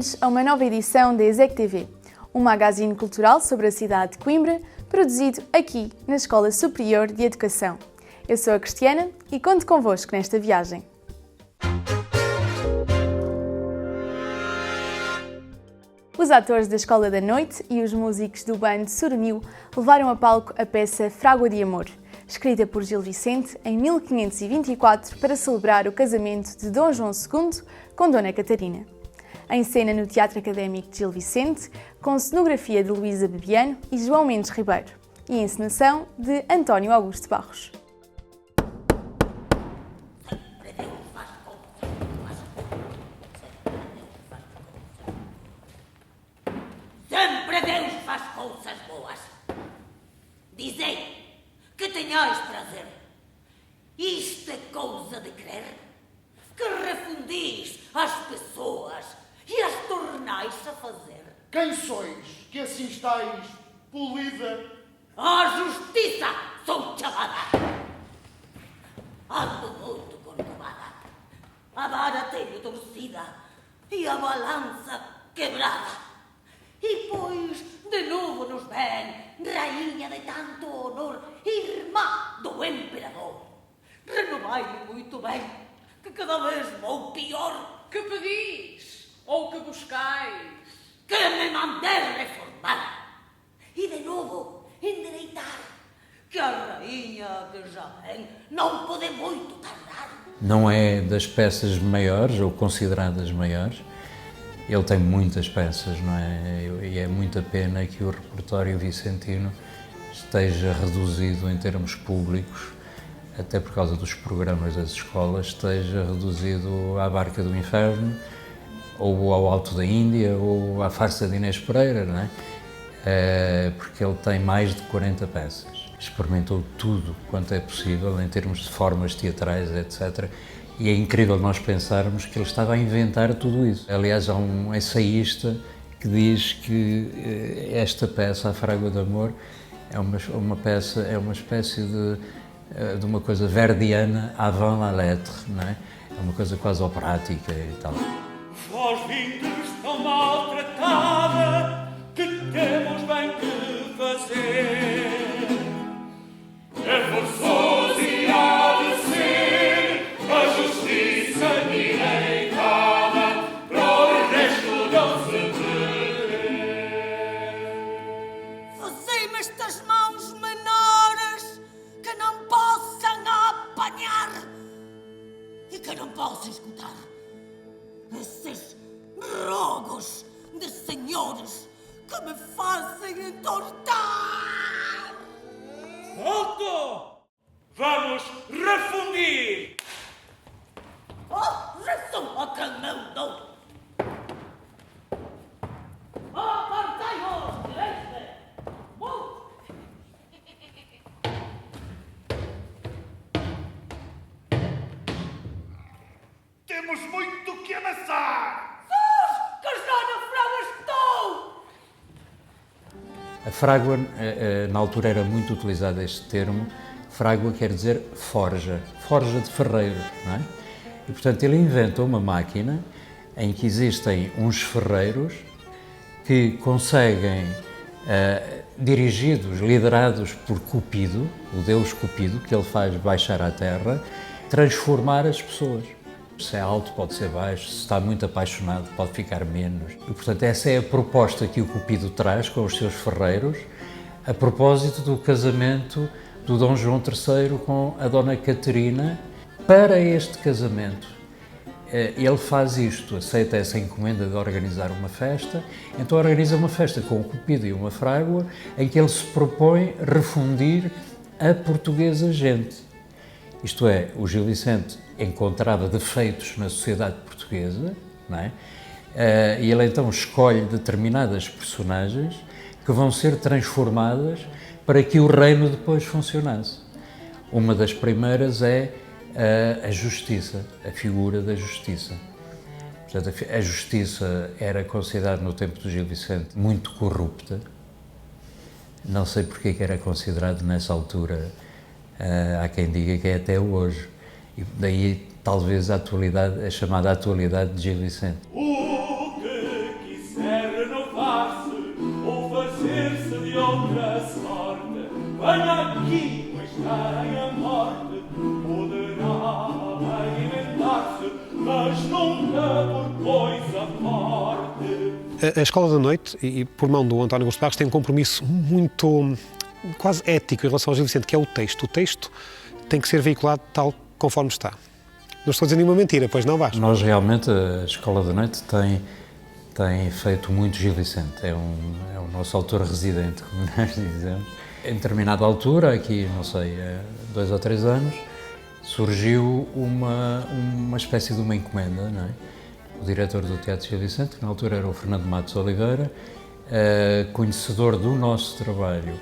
Bem-vindos a uma nova edição da ESEC TV, um magazine cultural sobre a cidade de Coimbra, produzido aqui na Escola Superior de Educação. Eu sou a Cristiana e conto convosco nesta viagem. Os atores da Escola da Noite e os músicos do bando Soronil levaram a palco a peça Frágua de Amor, escrita por Gil Vicente em 1524 para celebrar o casamento de Dom João II com Dona Catarina. Em cena no Teatro Académico de Gil Vicente, com cenografia de Luísa Bebiano e João Mendes Ribeiro, e encenação de António Augusto Barros. Sempre Deus faz coisas boas. Dizei que tenhais prazer. Isto é coisa de crer, que refundis as pessoas e as tornais a fazer. Quem sois que assim estáis polida? A justiça sou chamada. Ando muito corcovada. A vara tenho torcida e a balança quebrada. E pois de novo nos vem rainha de tanto honor, irmã do imperador. Renovai-me muito bem, que cada vez vou pior. Que pedis ou que buscais? Que me mandei reformar e de novo endireitar, que a rainha que já vem não pode muito tardar. Não é das peças maiores ou consideradas maiores. Ele tem muitas peças, não é? E é muita pena que o repertório vicentino esteja reduzido em termos públicos, até por causa dos programas das escolas, esteja reduzido à Barca do Inferno, ou ao Alto da Índia, ou à Farsa de Inês Pereira, não é? Porque ele tem mais de 40 peças. Experimentou tudo quanto é possível em termos de formas teatrais, etc. E é incrível nós pensarmos que ele estava a inventar tudo isso. Aliás, há um ensaísta que diz que esta peça, A Frágua de Amor, é uma espécie de uma coisa verdiana avant la lettre, não é? É uma coisa quase operática e tal. Vós vindos tão maltratada que temos bem que fazer. É forçoso e há de ser a justiça direitada para o resto não se perder. Fazei-me estas mãos menores que não possam apanhar e que não possam escutar esses rogos de senhores que me fazem entortar. Alto! Vamos refundir! Oh, ressoa que não dou! Apartai-vos, direita! Temos muito que amassar! Que já na fragua estou! A frágua, na altura era muito utilizado este termo. Frágua quer dizer forja, forja de ferreiro, não é? E, portanto, ele inventa uma máquina em que existem uns ferreiros que conseguem, dirigidos, liderados por Cupido, o deus Cupido, que ele faz baixar à terra, transformar as pessoas. Se é alto, pode ser baixo, se está muito apaixonado, pode ficar menos. E, portanto, essa é a proposta que o Cupido traz com os seus ferreiros, a propósito do casamento do Dom João III com a Dona Catarina. Para este casamento, ele faz isto, aceita essa encomenda de organizar uma festa, então organiza uma festa com o Cupido e uma frágua, em que ele se propõe refundir a portuguesa gente. Isto é, o Gil Vicente encontrava defeitos na sociedade portuguesa, não é? E ele então escolhe determinadas personagens que vão ser transformadas para que o reino depois funcionasse. Uma das primeiras é a justiça, a figura da justiça. Portanto, a justiça era considerada no tempo do Gil Vicente muito corrupta. Não sei porque que era considerado nessa altura. Há quem diga que é até hoje. E daí, talvez, a chamada atualidade de Gil Vicente. O que de outra sorte. Venha aqui, pois tem a morte. Poderá alimentar-se, mas nunca por coisa forte. A Escola da Noite, e por mão do António Augusto Barros, tem um compromisso muito, quase ético em relação ao Gil Vicente, que é o texto. O texto tem que ser veiculado tal conforme está. Não estou a dizer nenhuma mentira, pois não, Vasco? Nós realmente, a Escola da Noite tem feito muito Gil Vicente, é o nosso autor residente, como nós dizemos. Em determinada altura, aqui, não sei, 2 ou 3 anos, surgiu uma espécie de uma encomenda, não é? O diretor do Teatro Gil Vicente, que na altura era o Fernando Matos Oliveira, conhecedor do nosso trabalho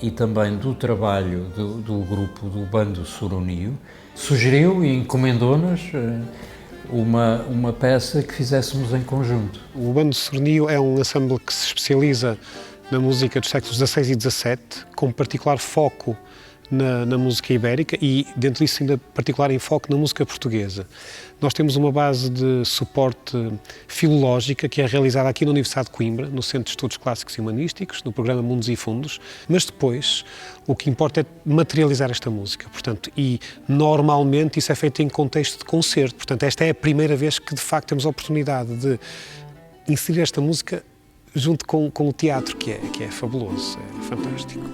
e também do trabalho do grupo do Bando Sorunio, sugeriu e encomendou-nos uma peça que fizéssemos em conjunto. O Bando Sorunio é um ensemble que se especializa na música dos séculos XVI e XVII, com particular foco na música ibérica e, dentro disso, ainda particular enfoque na música portuguesa. Nós temos uma base de suporte filológica que é realizada aqui na Universidade de Coimbra, no Centro de Estudos Clássicos e Humanísticos, no programa Mundos e Fundos, mas depois o que importa é materializar esta música, portanto, e normalmente isso é feito em contexto de concerto, portanto, esta é a primeira vez que de facto temos a oportunidade de inserir esta música junto com o teatro, que é fabuloso, é fantástico.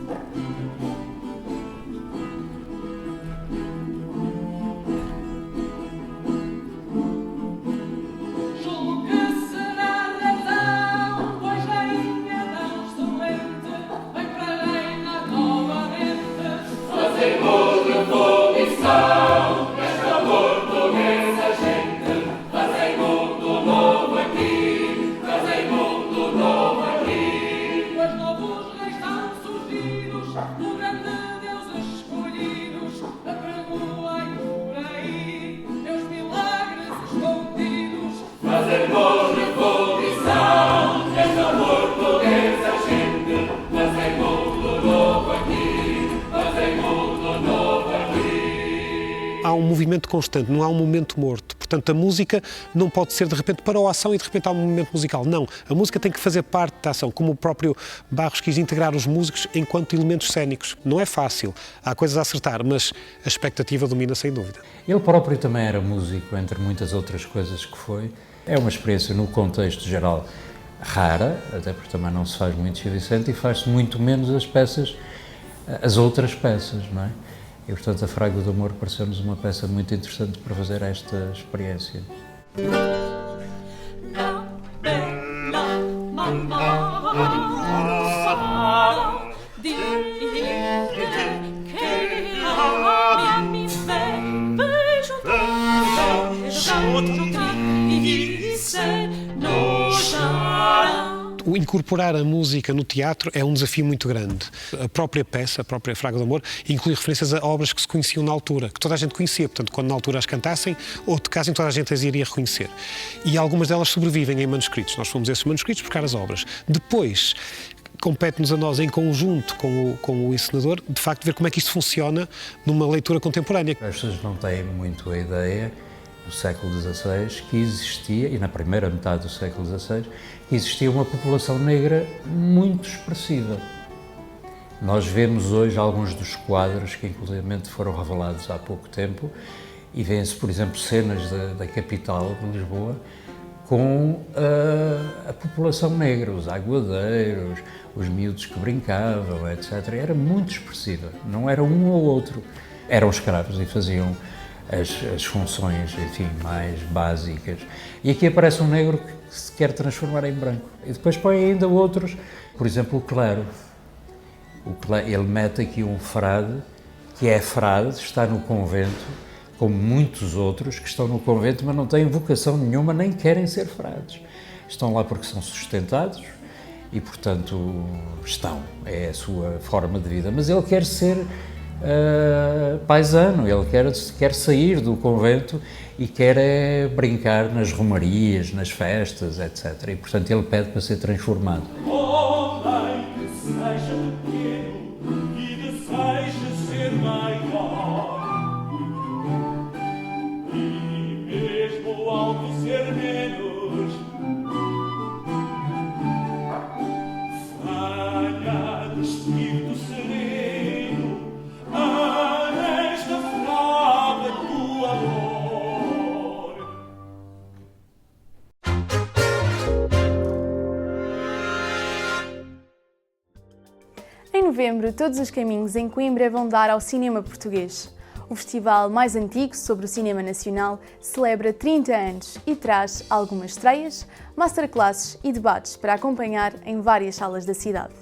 Há um movimento constante, não há um momento morto. Portanto, a música não pode ser de repente para a ação e de repente há um momento musical. Não, a música tem que fazer parte da ação, como o próprio Barros quis integrar os músicos enquanto elementos cénicos. Não é fácil, há coisas a acertar, mas a expectativa domina sem dúvida. Ele próprio também era músico, entre muitas outras coisas que foi. É uma experiência, no contexto geral, rara, até porque também não se faz muito Gil Vicente e faz-se muito menos as outras peças, não é? E, portanto, a Fragua do Amor pareceu-nos uma peça muito interessante para fazer esta experiência. O incorporar a música no teatro é um desafio muito grande. A própria peça, a própria Fragua do Amor, inclui referências a obras que se conheciam na altura, que toda a gente conhecia, portanto, quando na altura as cantassem ou tocassem, toda a gente as iria reconhecer. E algumas delas sobrevivem em manuscritos. Nós fomos esses manuscritos buscar as obras. Depois, compete-nos a nós, em conjunto com o encenador, de facto, ver como é que isto funciona numa leitura contemporânea. As pessoas não têm muito a ideia, no século XVI, que existia, e na primeira metade do século XVI, que existia uma população negra muito expressiva. Nós vemos hoje alguns dos quadros que, inclusive, foram revelados há pouco tempo, e vêem-se, por exemplo, cenas da capital de Lisboa, com a população negra, os aguadeiros, os miúdos que brincavam, etc. Era muito expressiva, não era um ou outro. Eram escravos e faziam as funções, enfim, mais básicas. E aqui aparece um negro que se quer transformar em branco. E depois põe ainda outros, por exemplo, o clero. Ele mete aqui um frade, que é frade, está no convento, como muitos outros que estão no convento, mas não têm vocação nenhuma, nem querem ser frades. Estão lá porque são sustentados e, portanto, é a sua forma de vida. Mas ele quer ser paisano, ele quer sair do convento e quer brincar nas romarias, nas festas, etc. E, portanto, ele pede para ser transformado. Homem que seja pequeno e deseja ser maior, e mesmo alto ser menos, venha Em novembro, todos os caminhos em Coimbra vão dar ao cinema português. O festival mais antigo sobre o cinema nacional celebra 30 anos e traz algumas estreias, masterclasses e debates para acompanhar em várias salas da cidade.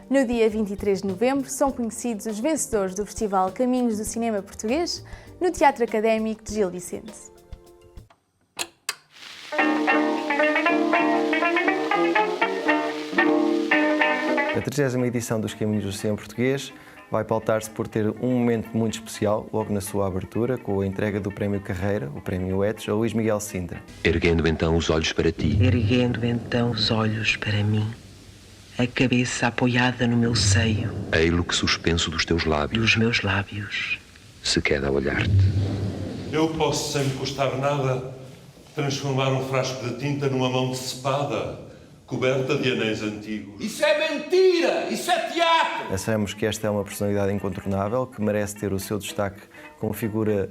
No dia 23 de novembro são conhecidos os vencedores do Festival Caminhos do Cinema Português no Teatro Académico de Gil Vicente. A 30ª edição dos Caminhos do Cinema Português vai pautar-se por ter um momento muito especial, logo na sua abertura, com a entrega do Prémio Carreira, o Prémio ETS, a Luís Miguel Sintra. Erguendo então os olhos para ti. Erguendo então os olhos para mim, a cabeça apoiada no meu seio. Ei-lo que suspenso dos teus lábios. Dos meus lábios. Se queda a olhar-te. Eu posso, sem me custar nada, transformar um frasco de tinta numa mão cepada, coberta de anéis antigos. Isso é mentira! Isso é teatro! Achamos que esta é uma personalidade incontornável, que merece ter o seu destaque como figura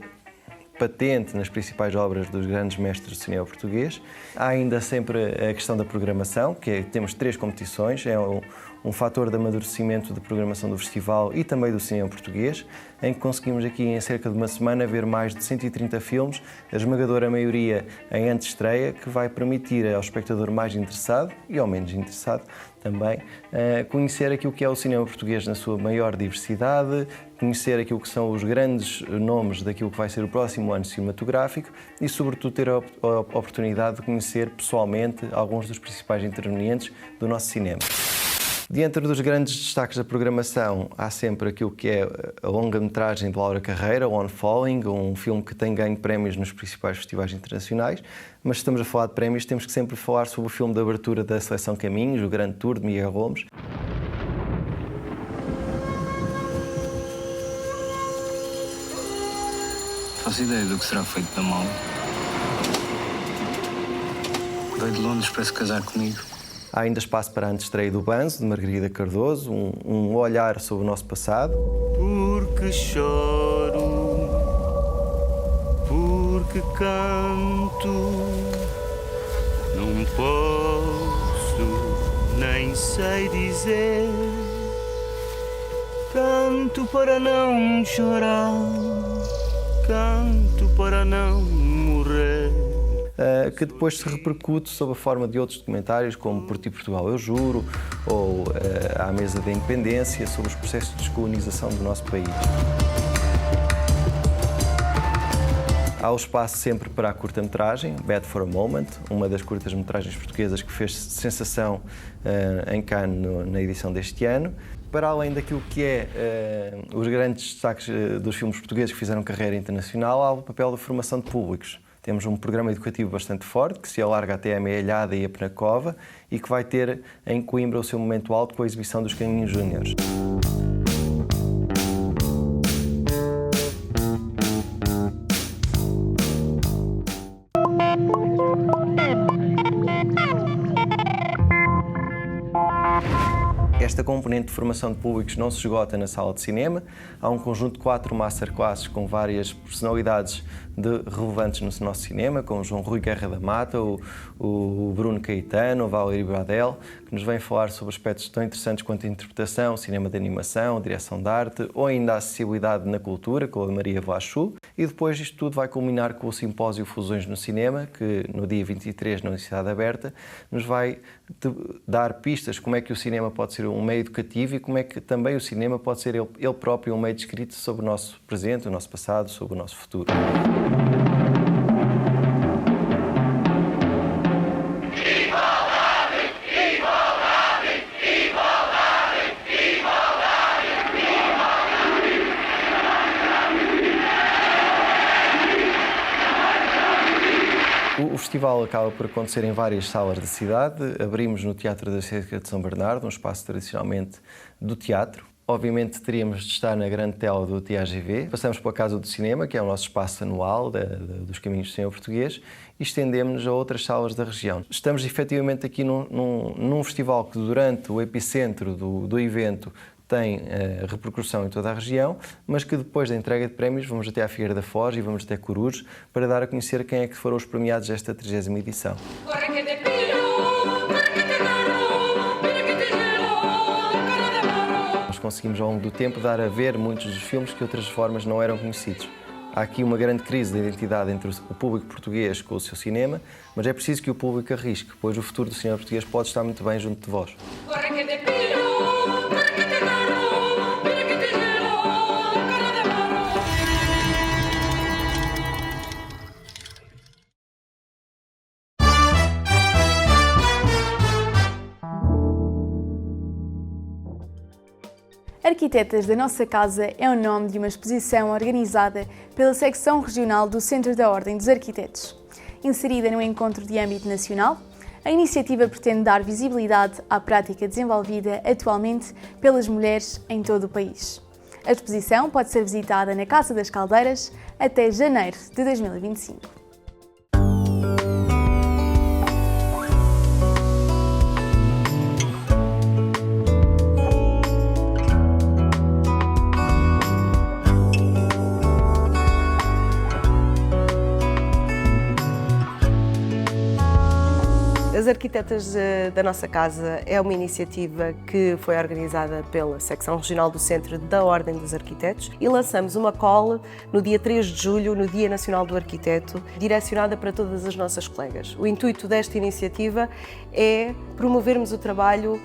patente nas principais obras dos grandes mestres do cinema português. Há ainda sempre a questão da programação, temos 3 competições, é um fator de amadurecimento de programação do festival e também do cinema português, em que conseguimos aqui em cerca de uma semana ver mais de 130 filmes, a esmagadora maioria em antestreia, que vai permitir ao espectador mais interessado e ao menos interessado também conhecer aquilo que é o cinema português na sua maior diversidade, conhecer aquilo que são os grandes nomes daquilo que vai ser o próximo ano cinematográfico e, sobretudo, ter a oportunidade de conhecer pessoalmente alguns dos principais intervenientes do nosso cinema. Dentro dos grandes destaques da programação, há sempre aquilo que é a longa-metragem de Laura Carreira, On Falling, um filme que tem ganho prémios nos principais festivais internacionais, mas se estamos a falar de prémios, temos que sempre falar sobre o filme de abertura da Seleção Caminhos, o Grande Tour de Miguel Gomes. Faço ideia do que será feito da mão. Veio de Londres para se casar comigo. Há ainda espaço para a antestreia do Banzo, de Margarida Cardoso, um olhar sobre o nosso passado. Porque choro, porque canto, não posso, nem sei dizer. Canto para não chorar, canto para não morrer. Que depois se repercute sob a forma de outros documentários, como Por Ti Portugal Eu Juro, ou À Mesa da Independência, sobre os processos de descolonização do nosso país. Há o espaço sempre para a curta-metragem, Bad for a Moment, uma das curtas-metragens portuguesas que fez sensação em Cannes na edição deste ano. Para além daquilo que é os grandes destaques dos filmes portugueses que fizeram carreira internacional, há o papel da formação de públicos. Temos um programa educativo bastante forte, que se alarga até a Mealhada e a Penacova e que vai ter em Coimbra o seu momento alto com a exibição dos Caminhos Júniores. Esta componente de formação de públicos não se esgota na sala de cinema. Há um conjunto de 4 masterclasses com várias personalidades relevantes no nosso cinema, como o João Rui Guerra da Mata, o Bruno Caetano, o Valério Bradel, que nos vêm falar sobre aspectos tão interessantes quanto a interpretação, cinema de animação, direção de arte ou ainda a acessibilidade na cultura, com a Maria Vlachu. E depois isto tudo vai culminar com o simpósio Fusões no Cinema, que no dia 23, na Universidade Aberta, nos vai dar pistas como é que o cinema pode ser um meio educativo e como é que também o cinema pode ser ele próprio um meio de escrita sobre o nosso presente, o nosso passado, sobre o nosso futuro. O festival acaba por acontecer em várias salas da cidade. Abrimos no Teatro da Cerca de São Bernardo, um espaço tradicionalmente do teatro. Obviamente teríamos de estar na grande tela do TAGV. Passamos para a Casa do Cinema, que é o nosso espaço anual dos Caminhos do Cinema Português, e estendemos-nos a outras salas da região. Estamos efetivamente aqui num festival que durante o epicentro do evento tem repercussão em toda a região, mas que depois da entrega de prémios vamos até à Figueira da Foz e vamos até Corujas para dar a conhecer quem é que foram os premiados desta 30ª edição. Vamos nós conseguimos, ao longo do tempo, dar a ver muitos dos filmes que de outras formas não eram conhecidos. Há aqui uma grande crise de identidade entre o público português com o seu cinema, mas é preciso que o público arrisque, pois o futuro do cinema português pode estar muito bem junto de vós. Arquitetas da Nossa Casa é o nome de uma exposição organizada pela Secção Regional do Centro da Ordem dos Arquitetos. Inserida num encontro de âmbito nacional, a iniciativa pretende dar visibilidade à prática desenvolvida atualmente pelas mulheres em todo o país. A exposição pode ser visitada na Casa das Caldeiras até janeiro de 2025. As Arquitetas da Nossa Casa é uma iniciativa que foi organizada pela Secção Regional do Centro da Ordem dos Arquitetos e lançamos uma call no dia 3 de julho, no Dia Nacional do Arquiteto, direcionada para todas as nossas colegas. O intuito desta iniciativa é promovermos o trabalho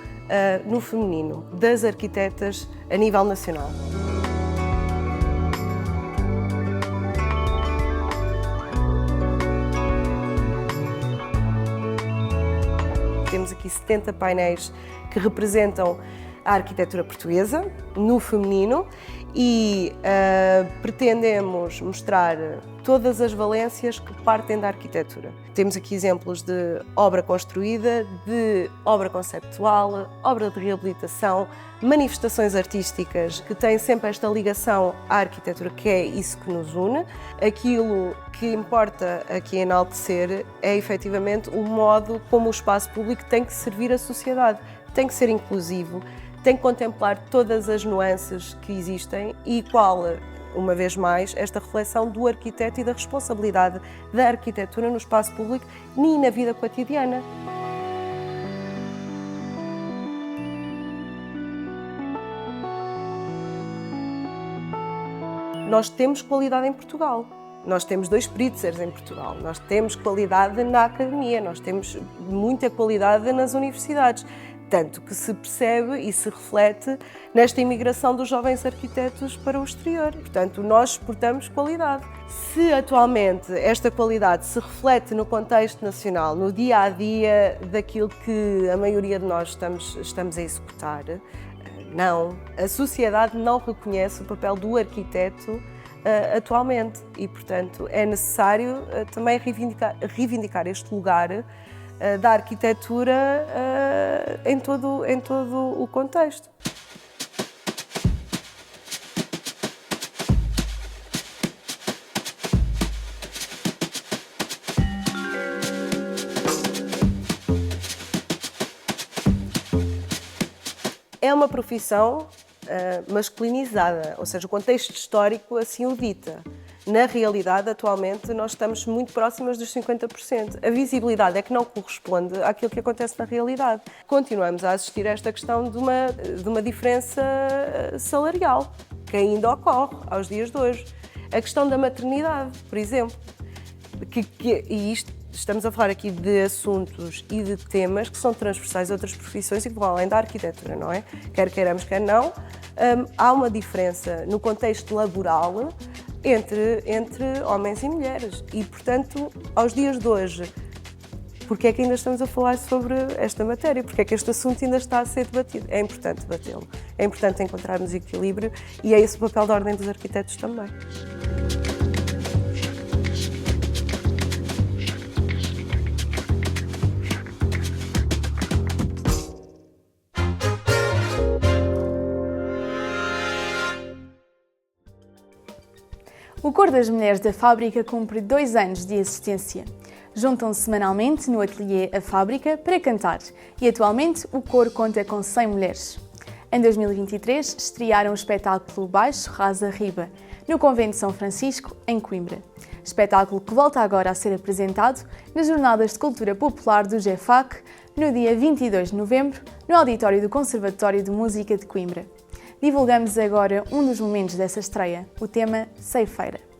no feminino das arquitetas a nível nacional. Temos aqui 70 painéis que representam a arquitetura portuguesa no feminino e pretendemos mostrar todas as valências que partem da arquitetura. Temos aqui exemplos de obra construída, de obra conceptual, obra de reabilitação, manifestações artísticas que têm sempre esta ligação à arquitetura, que é isso que nos une. Aquilo que importa aqui enaltecer é efetivamente o modo como o espaço público tem que servir a sociedade, tem que ser inclusivo, tem que contemplar todas as nuances que existem e qual, uma vez mais, esta reflexão do arquiteto e da responsabilidade da arquitetura no espaço público e na vida cotidiana. Nós temos qualidade em Portugal. Nós temos 2 Pritzers em Portugal, nós temos qualidade na academia, nós temos muita qualidade nas universidades. Tanto que se percebe e se reflete nesta imigração dos jovens arquitetos para o exterior. Portanto, nós exportamos qualidade. Se atualmente esta qualidade se reflete no contexto nacional, no dia-a-dia daquilo que a maioria de nós estamos a executar, não. A sociedade não reconhece o papel do arquiteto atualmente e, portanto, é necessário também reivindicar este lugar da arquitetura em todo o contexto. É uma profissão masculinizada, ou seja, o contexto histórico assim o dita. Na realidade, atualmente, nós estamos muito próximas dos 50%. A visibilidade é que não corresponde àquilo que acontece na realidade. Continuamos a assistir a esta questão de uma diferença salarial, que ainda ocorre aos dias de hoje. A questão da maternidade, por exemplo. Estamos a falar aqui de assuntos e de temas que são transversais a outras profissões e que vão além da arquitetura, não é? Quer queiramos, quer não. Há uma diferença no contexto laboral entre homens e mulheres e, portanto, aos dias de hoje, porque é que ainda estamos a falar sobre esta matéria? Porque é que este assunto ainda está a ser debatido? É importante debatê-lo, é importante encontrarmos equilíbrio e é esse o papel da Ordem dos Arquitetos também. O Coro das Mulheres da Fábrica cumpre 2 anos de existência. Juntam-se semanalmente no ateliê A Fábrica para cantar e atualmente o coro conta com 100 mulheres. Em 2023 estrearam o espetáculo Baixo Rasa Riba, no Convento de São Francisco, em Coimbra. Espetáculo que volta agora a ser apresentado nas Jornadas de Cultura Popular do GEFAC, no dia 22 de novembro, no auditório do Conservatório de Música de Coimbra. Divulgamos agora um dos momentos dessa estreia, o tema Ceifeira.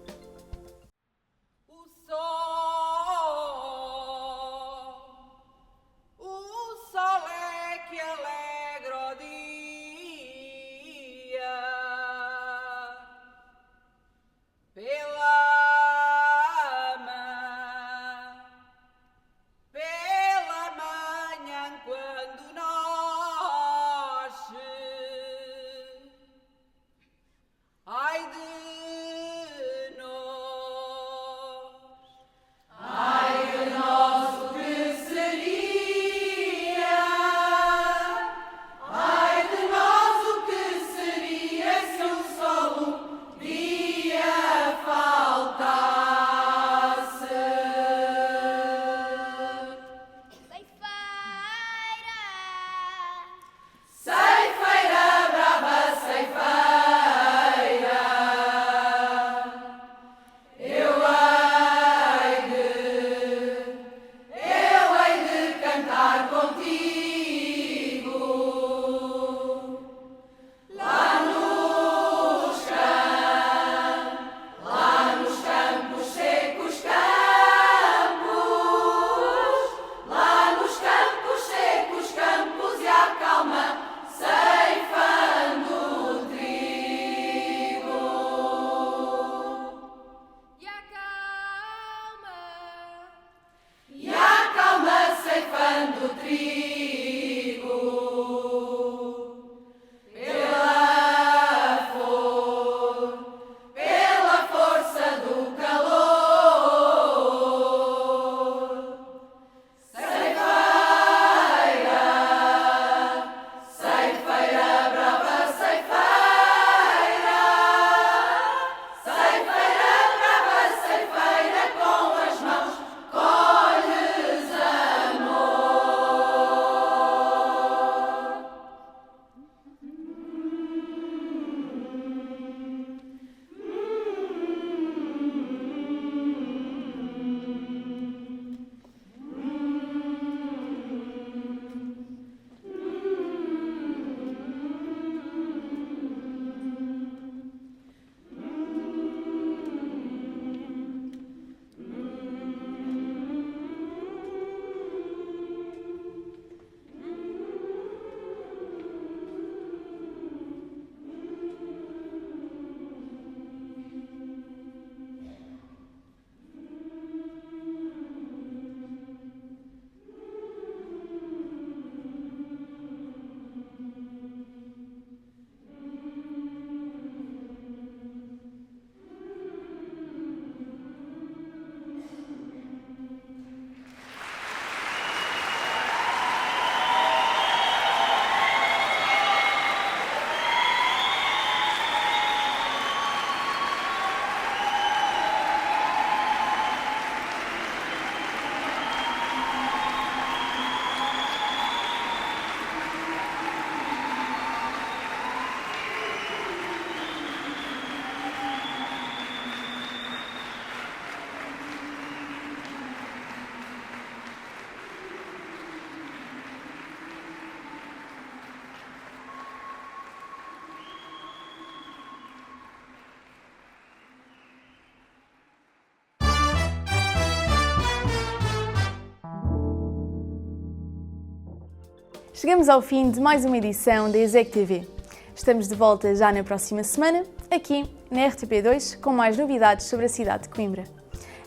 Chegamos ao fim de mais uma edição da ESEC TV. Estamos de volta já na próxima semana, aqui na RTP2, com mais novidades sobre a cidade de Coimbra.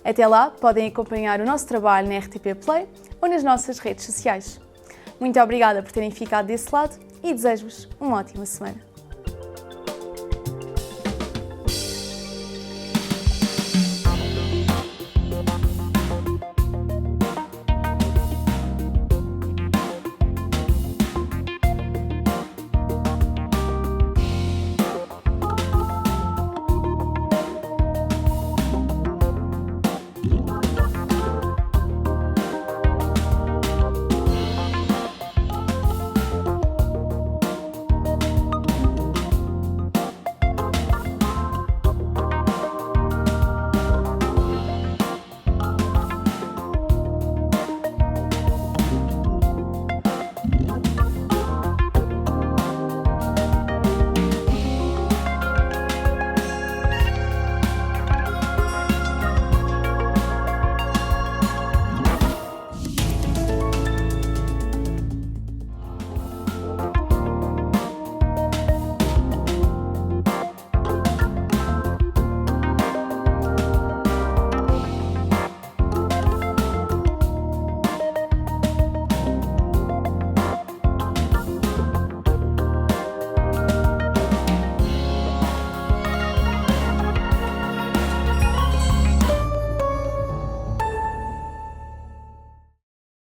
Até lá, podem acompanhar o nosso trabalho na RTP Play ou nas nossas redes sociais. Muito obrigada por terem ficado desse lado e desejo-vos uma ótima semana.